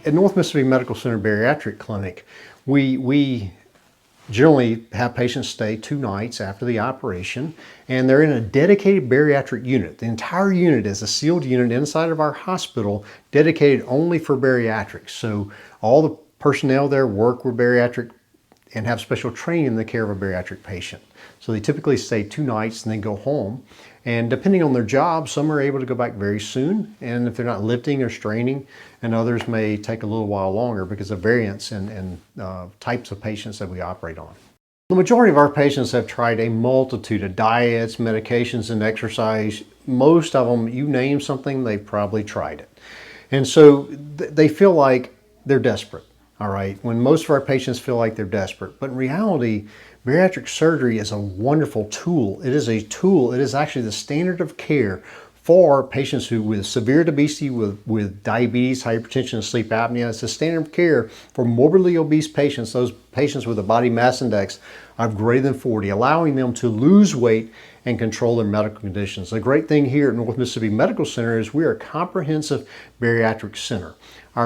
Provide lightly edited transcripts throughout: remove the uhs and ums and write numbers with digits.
At North Mississippi Medical Center Bariatric Clinic, we generally have patients stay 2 nights after the operation, and they're in a dedicated bariatric unit. The entire unit is a sealed unit inside of our hospital dedicated only for bariatrics. So all the personnel there work with bariatric and have special training in the care of a bariatric patient. So they typically stay 2 nights and then go home. And depending on their job, some are able to go back very soon, and if they're not lifting or straining, and others may take a little while longer because of variance in types of patients that we operate on. The majority of our patients have tried a multitude of diets, medications, and exercise. Most of them, you name something, they've probably tried it. And so they feel like they're desperate, all right? When most of our patients feel like they're desperate. But in reality, bariatric surgery is a wonderful tool. It is a tool. It is actually the standard of care for patients with severe obesity, with diabetes, hypertension, and sleep apnea. It's the standard of care for morbidly obese patients, those patients with a body mass index of greater than 40, allowing them to lose weight and control their medical conditions. The great thing here at North Mississippi Medical Center is we are a comprehensive bariatric center.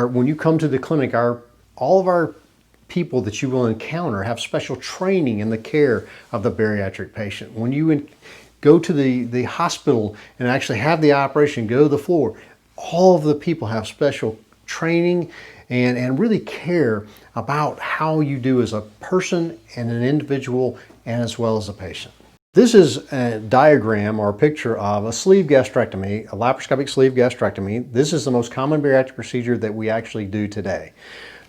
When you come to the clinic, all of our people that you will encounter have special training in the care of the bariatric patient. When you go to the hospital and actually have the operation, go to the floor, all of the people have special training and really care about how you do as a person and an individual and as well as a patient. This is a diagram or a picture of a sleeve gastrectomy, a laparoscopic sleeve gastrectomy. This is the most common bariatric procedure that we actually do today.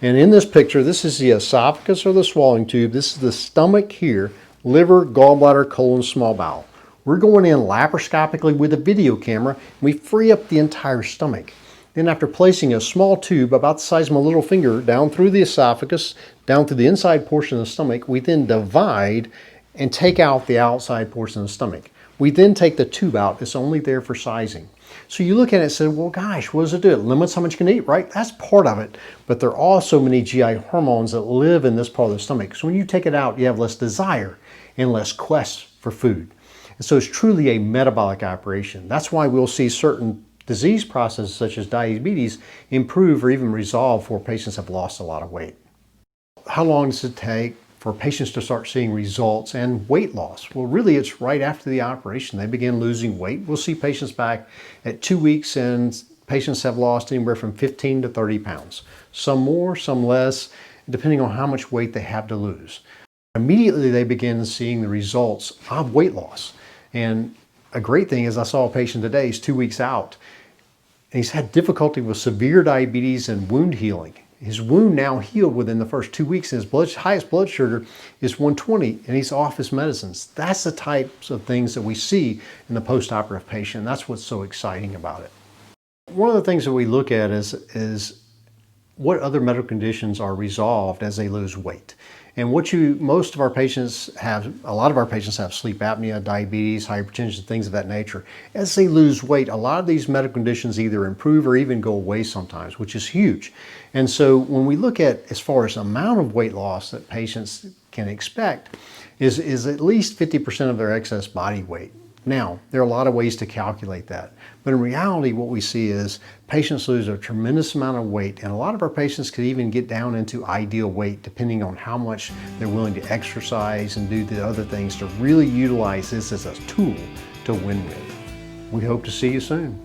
And in this picture, this is the esophagus or the swallowing tube. This is the stomach here, liver, gallbladder, colon, small bowel. We're going in laparoscopically with a video camera. We free up the entire stomach. Then after placing a small tube about the size of my little finger down through the esophagus, down through the inside portion of the stomach, we then divide and take out the outside portion of the stomach. We then take the tube out. It's only there for sizing. So you look at it and say, well, gosh, what does it do? It limits how much you can eat, right? That's part of it. But there are also many GI hormones that live in this part of the stomach. So when you take it out, you have less desire and less quest for food. And so it's truly a metabolic operation. That's why we'll see certain disease processes such as diabetes improve or even resolve for patients have lost a lot of weight. How long does it take for patients to start seeing results and weight loss? Well, really, it's right after the operation. They begin losing weight. We'll see patients back at 2 weeks, and patients have lost anywhere from 15 to 30 pounds. Some more, some less, depending on how much weight they have to lose. Immediately, they begin seeing the results of weight loss. And a great thing is I saw a patient today, he's 2 weeks out, and he's had difficulty with severe diabetes and wound healing. His wound now healed within the first 2 weeks, and his highest blood sugar is 120, and he's off his medicines. That's the types of things that we see in the post-operative patient. That's what's so exciting about it. One of the things that we look at is what other medical conditions are resolved as they lose weight. And most of our patients have, a lot of our patients have sleep apnea, diabetes, hypertension, things of that nature. As they lose weight, a lot of these medical conditions either improve or even go away sometimes, which is huge. And so when we look at as far as amount of weight loss that patients can expect is at least 50% of their excess body weight. Now, there are a lot of ways to calculate that, but in reality, what we see is patients lose a tremendous amount of weight, and a lot of our patients could even get down into ideal weight depending on how much they're willing to exercise and do the other things to really utilize this as a tool to win with. We hope to see you soon.